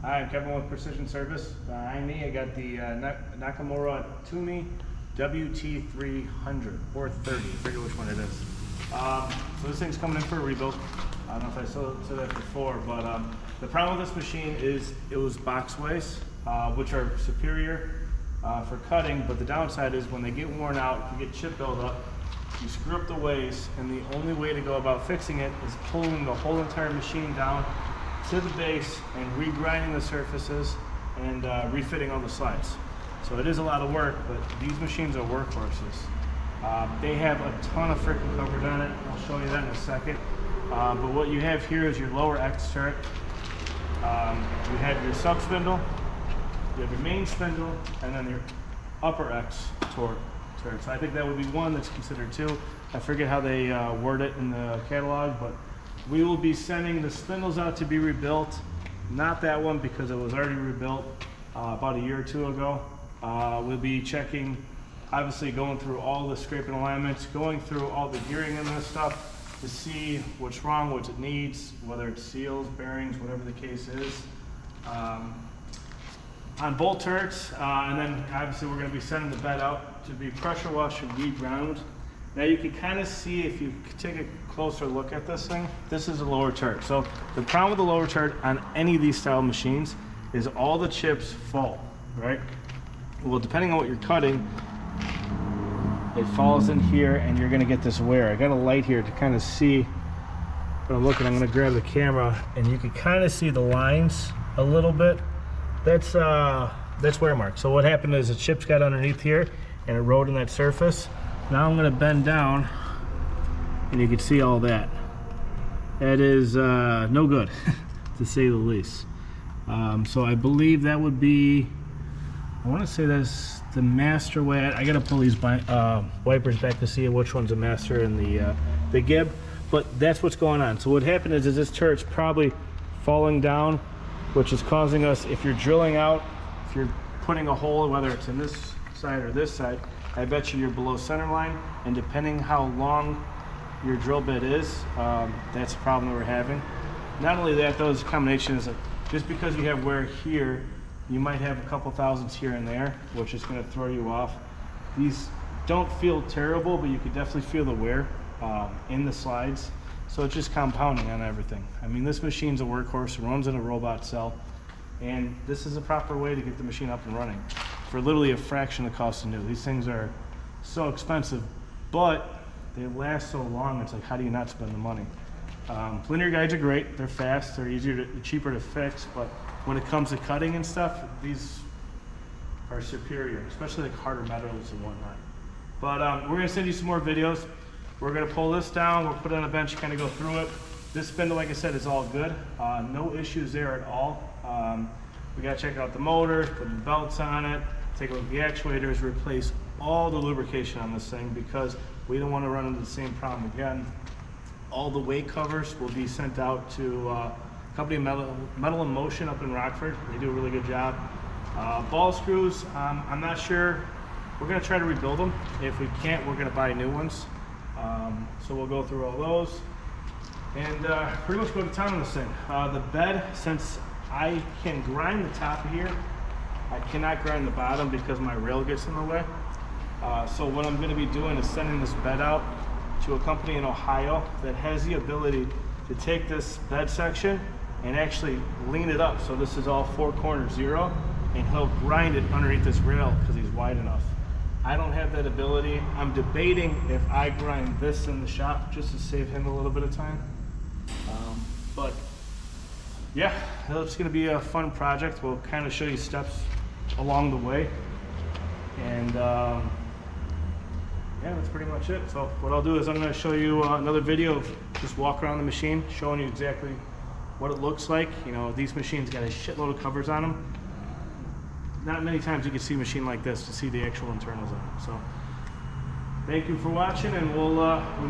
Hi, I'm Kevin with Precision Service. Behind me, I got the Nakamura Tome WT-300 or 30. I forget which one it is. So this thing's coming in for a rebuild. I don't know if I said that before, but the problem with this machine is it was Boxways, which are superior for cutting, but the downside is when they get worn out, you get chip buildup, you screw up the ways, and the only way to go about fixing it is pulling the whole entire machine down to the base and regrinding the surfaces and refitting all the slides. So it is a lot of work, but these machines are workhorses. They have a ton of freaking coverage on it. I'll show you that in a second. But what you have here is your lower X turret. You have your sub spindle, you have your main spindle, and then your upper X turret. So I think that would be one that's considered two. I forget how they word it in the catalog, but we will be sending the spindles out to be rebuilt. Not that one because it was already rebuilt about a year or two ago. We'll be checking, obviously going through all the scraping alignments, going through all the gearing and this stuff to see what's wrong, what it needs, whether it's seals, bearings, whatever the case is. On bolt turrets, and then obviously we're going to be sending the bed out to be pressure washed and reground. Now you can kind of see, if you take a closer look at this thing, this is a lower turret. So the problem with the lower turret on any of these style machines is all the chips fall, right? Well, depending on what you're cutting, it falls in here and you're gonna get this wear. I got a light here to kind of see what I'm looking. I'm gonna grab the camera and you can kind of see the lines a little bit. That's wear marks. So what happened is the chips got underneath here and it rode in that surface. Now I'm going to bend down and you can see all that. That is no good, to say the least. So I believe that would be, I want to say that's the master way. I got to pull these wipers back to see which one's the master and the gib, but that's what's going on. So what happened is this turret's probably falling down, which is causing us, if you're drilling out, if you're putting a hole, whether it's in this side or this side, I bet you're below center line, and depending how long your drill bit is, that's a problem that we're having. Not only that, though, this combination is just because you have wear here, you might have a couple thousandths here and there, which is going to throw you off. These don't feel terrible, but you can definitely feel the wear in the slides. So it's just compounding on everything. I mean, this machine's a workhorse, it runs in a robot cell, and this is a proper way to get the machine up and running for literally a fraction of the cost of new. These things are so expensive, but they last so long. It's like, how do you not spend the money? Linear guides are great. They're fast. They're cheaper to fix. But when it comes to cutting and stuff, these are superior, especially like harder metals and whatnot. But we're gonna send you some more videos. We're gonna pull this down. We'll put it on a bench, kind of go through it. This spindle, like I said, is all good. No issues there at all. We gotta check out the motors, put the belts on it, take a look at the actuators, replace all the lubrication on this thing because we don't want to run into the same problem again. All the weight covers will be sent out to company Metal in Motion up in Rockford. They do a really good job. Ball screws, I'm not sure. We're gonna try to rebuild them. If we can't, we're gonna buy new ones. So we'll go through all those and pretty much go to town on this thing. The bed, since I can grind the top here, I cannot grind the bottom because my rail gets in the way. So what I'm going to be doing is sending this bed out to a company in Ohio that has the ability to take this bed section and actually lean it up. So this is all four corner zero, and he'll grind it underneath this rail because he's wide enough. I don't have that ability. I'm debating if I grind this in the shop just to save him a little bit of time. But yeah, it's going to be a fun project. We'll kind of show you steps along the way. And yeah, that's pretty much it. So what I'll do is I'm going to show you another video of just walk around the machine, showing you exactly what it looks like. You know, these machines got a shitload of covers on them. Not many times you can see a machine like this to see the actual internals on it. So thank you for watching, and we'll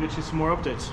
get you some more updates.